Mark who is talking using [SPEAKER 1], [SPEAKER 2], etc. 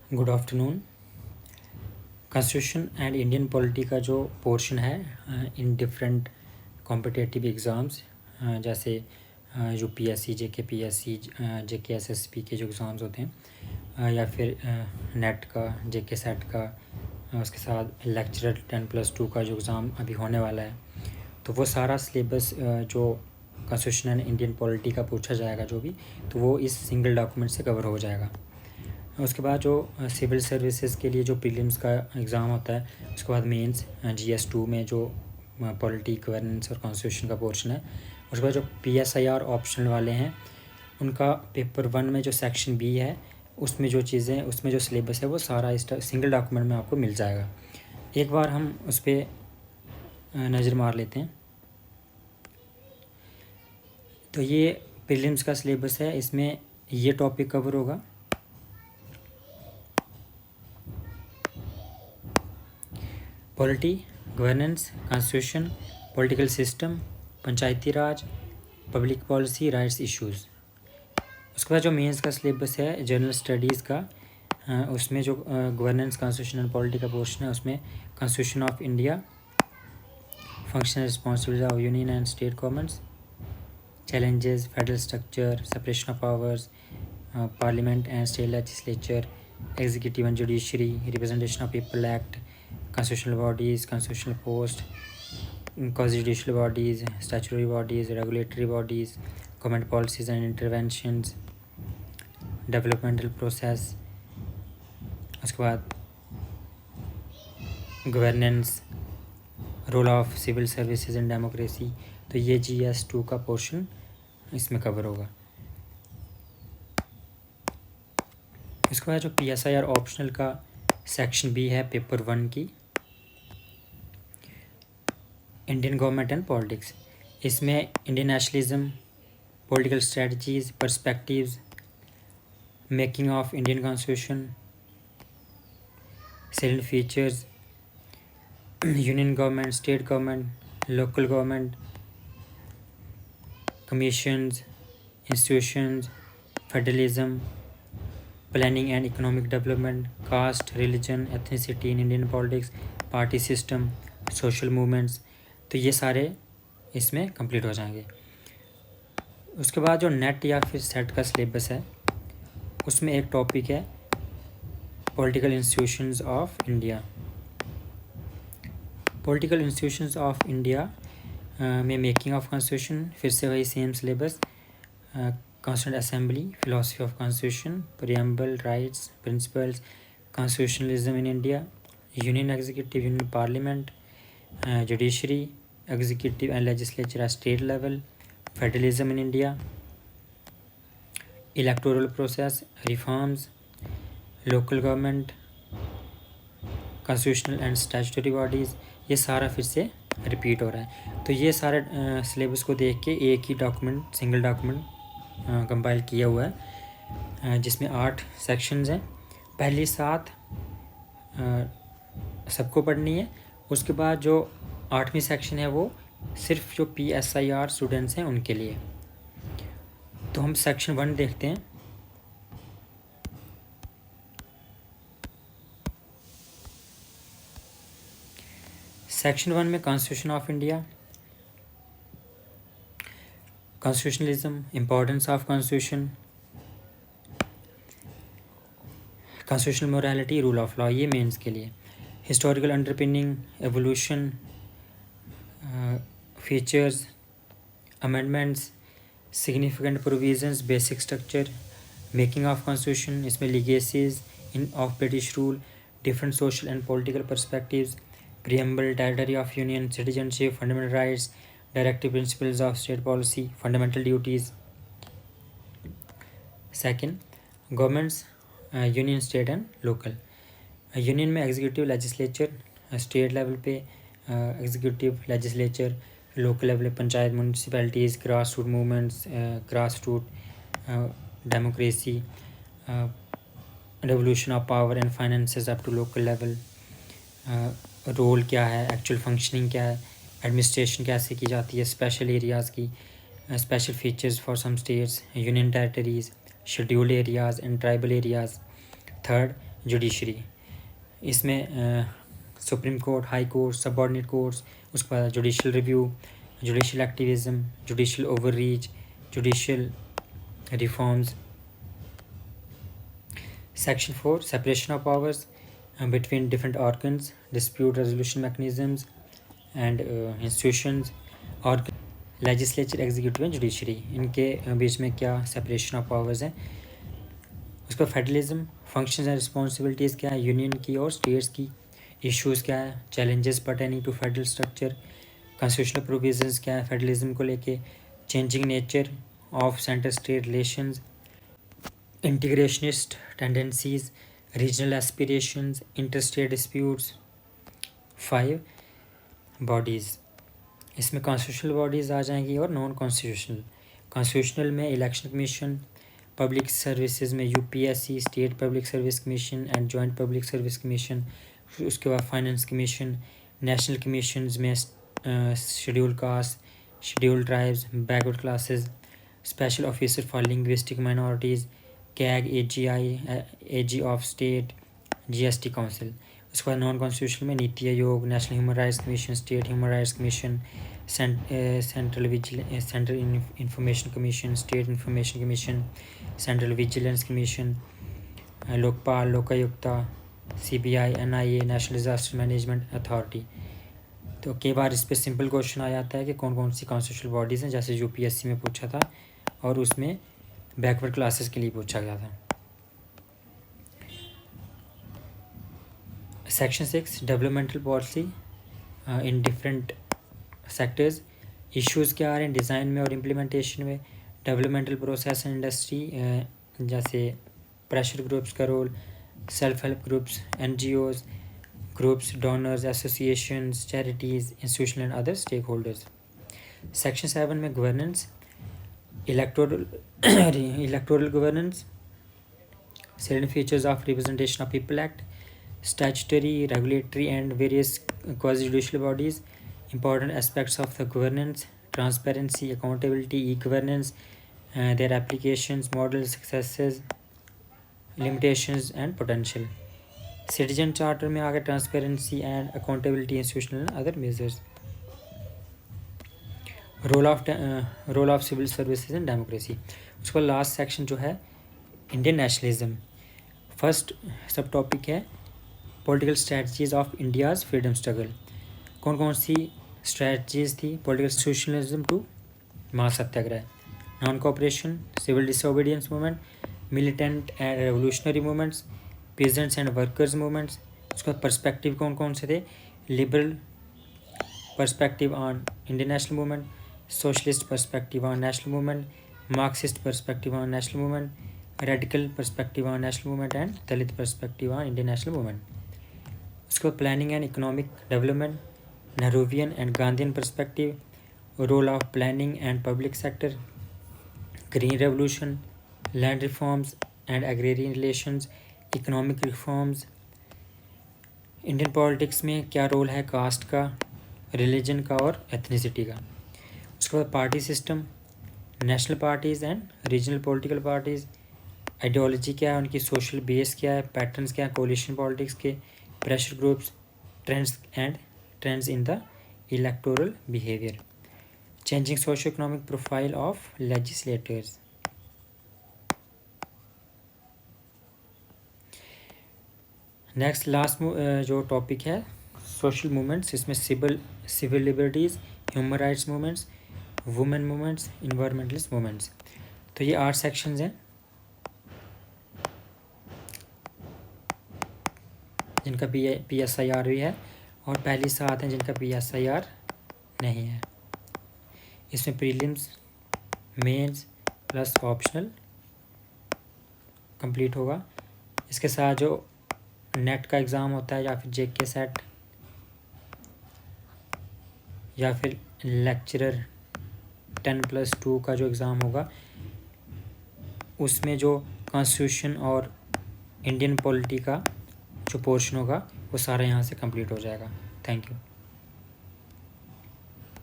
[SPEAKER 1] Good afternoon. Constitution and Indian polity का जो portion है इन डिफरेंट कॉम्पिटिटिव एग्ज़ाम्स जैसे यूपीएससी, जेकेपीएससी, जेकेएसएसपी के जो एग्ज़ाम्स होते हैं या फिर नेट का, जेके सेट का, उसके साथ लेक्चरर 10+2 का जो एग्ज़ाम अभी होने वाला है, तो वो सारा सिलेबस जो कॉन्स्टिट्यूशन एंड इंडियन पॉलिटी का पूछा जाएगा जो भी, तो वो इस सिंगल डॉक्यूमेंट से कवर हो जाएगा। उसके बाद जो सिविल सर्विसेज के लिए जो प्रीलिम्स का एग्ज़ाम होता है, उसके बाद मेंस GS2 में जो पॉलिटी, गवर्नेंस और कॉन्स्टिट्यूशन का पोर्शन है, उसके बाद जो PSIR ऑप्शनल वाले हैं उनका पेपर 1 में जो सेक्शन B है उसमें जो चीज़ें, उसमें जो सिलेबस है वो सारा इस सिंगल डॉक्यूमेंट में आपको मिल जाएगा। एक बार हम उस पर नज़र मार लेते हैं। तो ये प्रीलिम्स का सिलेबस है, इसमें ये टॉपिक कवर होगा। Polity, governance, constitution, political system, Panchayati Raj, public policy, rights issues. उसके बाद जो मेंस का सिलेबस है जनरल स्टडीज़ का, उसमें जो गवर्नेंस, कॉन्स्टिट्यूशन एंड पॉलिटी का पोर्शन है उसमें constitution of India, functional responsibility of union and state governments, challenges, federal structure, separation of powers, parliament and state legislature, executive and judiciary, representation of people act, constitutional bodies, constitutional post, quasi-judicial bodies, statutory bodies, regulatory bodies, government policies and interventions, developmental process, उसके बाद governance, role of civil services in democracy. तो ये GS2 का portion इसमें cover होगा। इसके बाद जो PSIR ऑप्शनल का सेक्शन B है पेपर 1 की, इंडियन गवर्नमेंट एंड पॉलिटिक्स, इसमें Indian nationalism, political strategies, perspectives, making of Indian constitution, salient features, union government, state government, local government, commissions, institutions, federalism, planning and economic development, caste, religion, ethnicity in Indian politics, party system, social movements, तो ये सारे इसमें complete हो जाएंगे। उसके बाद जो net या फिर सेट का सिलेबस है उसमें एक टॉपिक है political institutions of India. Political institutions of India में मेकिंग ऑफ कॉन्स्टिट्यूशन, फिर से वही same syllabus, constituent assembly, philosophy of constitution, preamble, rights, principles, constitutionalism in India, union executive, union parliament, judiciary, executive and legislature at state level, federalism in India, electoral process, reforms, local government, constitutional and statutory bodies, ये सारा फिर से repeat हो रहा है। तो ये सारे सिलेबस को देख के एक ही डॉक्यूमेंट, सिंगल डॉक्यूमेंट कंपाइल किया हुआ है जिसमें 8 सेक्शंस हैं। पहली 7 सबको पढ़नी है। उसके बाद जो 8वीं सेक्शन है वो सिर्फ जो PSIR स्टूडेंट्स हैं उनके लिए। तो हम सेक्शन 1 देखते हैं। सेक्शन 1 में constitution of India, constitutionalism, importance of constitution, constitutional morality, rule of law, ये मेंस के लिए। Historical underpinning, evolution, features, amendments, significant provisions, basic structure, making of constitution, इसमें legacies in of British rule, different social and political perspectives, preamble, territory of union, citizenship, fundamental rights, directive principles of state policy, fundamental duties. Second, governments, union, state and local. Union में executive, legislature, state level पे executive, legislature, local level पे panchayat, municipalities, grass root movements, grass root democracy, devolution of power and finances up to local level, role क्या है, actual functioning क्या है, administration कैसे की जाती है, स्पेशल एरियाज़ की, special features for some states, union territories, scheduled areas and tribal areas. Third, judiciary, इसमें supreme court, high court, subordinate courts, उसके बाद judicial review, judicial activism, judicial overreach, judicial reforms. Section 4 separation of powers between different organs, dispute resolution mechanisms and institutions, और legislature, executive and judiciary, इनके बीच में क्या separation of powers है। उसका federalism, functions and responsibilities क्या है union की और स्टेट्स की, इश्यूज़ क्या है, challenges pertaining to federal structure, constitutional provisions क्या है फेडरलिज्म को लेके, changing nature of centre state relations, integrationist tendencies, regional aspirations, interstate disputes. 5 bodies, इसमें कॉन्स्टिट्यूशनल बॉडीज़ आ जाएंगी और नॉन कॉन्स्टिट्यूशनल। कॉन्स्टिट्यूशनल में इलेक्शन कमीशन, पब्लिक सर्विसेज में UPSC, state public service commission and joint public service commission. उसके बाद finance commission, national commissions में schedule caste, schedule tribes, backward classes, special officer for linguistic minorities, CAG, AG of state, GST council. उसके बाद non constitutional में NITI Aayog, national human rights commission, state human rights commission, central information commission, state information commission, central vigilance commission, Lokpal, Lokayukta, CBI, NIA, national disaster management authority. तो कई बार इस पर simple question आ जाता है कि कौन कौन सी कॉन्स्टिट्यूशनल बॉडीज़ हैं, जैसे यूपीएससी में पूछा था और उसमें बैकवर्ड क्लासेस के लिए पूछा गया था। Section 6 developmental policy in different sectors, issues क्या आ रहे हैं डिज़ाइन में और इम्प्लीमेंटेशन में, डेवलपमेंटल प्रोसेस एंड इंडस्ट्री, जैसे प्रेशर ग्रुप्स का role, self help groups, NGOs groups, donors, associations, charities, institutional and other stake holders. Section 7 में governance, electoral governance, salient features of representation of people act, statutory, regulatory and various quasi-judicial bodies, important aspects of the governance, transparency, accountability, e-governance, their applications, models, successes, limitations and potential. Citizen charter में आगे transparency and accountability, institutional and other measures. Role of civil services and democracy. उसका last section जो है Indian nationalism. First sub topic है political strategies of India's freedom struggle. कौन कौन सी strategies थी, political socialism to mass satyagraha, non cooperation, civil disobedience movement, militant and revolutionary movements, peasants and workers movements. उसका perspective कौन कौन से थे, liberal perspective on Indian national movement, socialist perspective on national movement, Marxist perspective on national movement, radical perspective on national movement and Dalit perspective on Indian national movement. उसके बाद planning and economic development, Nehruvian and Gandhian perspective, role of planning and public sector, green revolution, land reforms and agrarian relations, economic reforms, Indian politics में क्या role है cast का, religion का और ethnicity का। उसके बाद party system, national parties and regional political parties, ideology क्या है उनकी, सोशल बेस क्या है, पैटर्न्स क्या है कोलिशन पॉलिटिक्स के, pressure groups, trends in the electoral behaviour, changing socio economic profile of legislators. Next last जो टॉपिक है सोशल मूवमेंट्स, इसमें civil liberties, human rights movements, women movements, environmentalist movements. तो ये 8 सेक्शंस हैं जिनका PSIR भी है और पहली 7 हैं जिनका PSIR नहीं है। इसमें prelims, mains plus optional complete होगा। इसके साथ जो नेट का एग्ज़ाम होता है या फिर JK सेट या फिर लेक्चरर 10+2 का जो एग्ज़ाम होगा उसमें जो कॉन्स्टिट्यूशन और इंडियन पॉलिटी का जो पोर्शन होगा वो सारा यहाँ से कंप्लीट हो जाएगा। Thank you.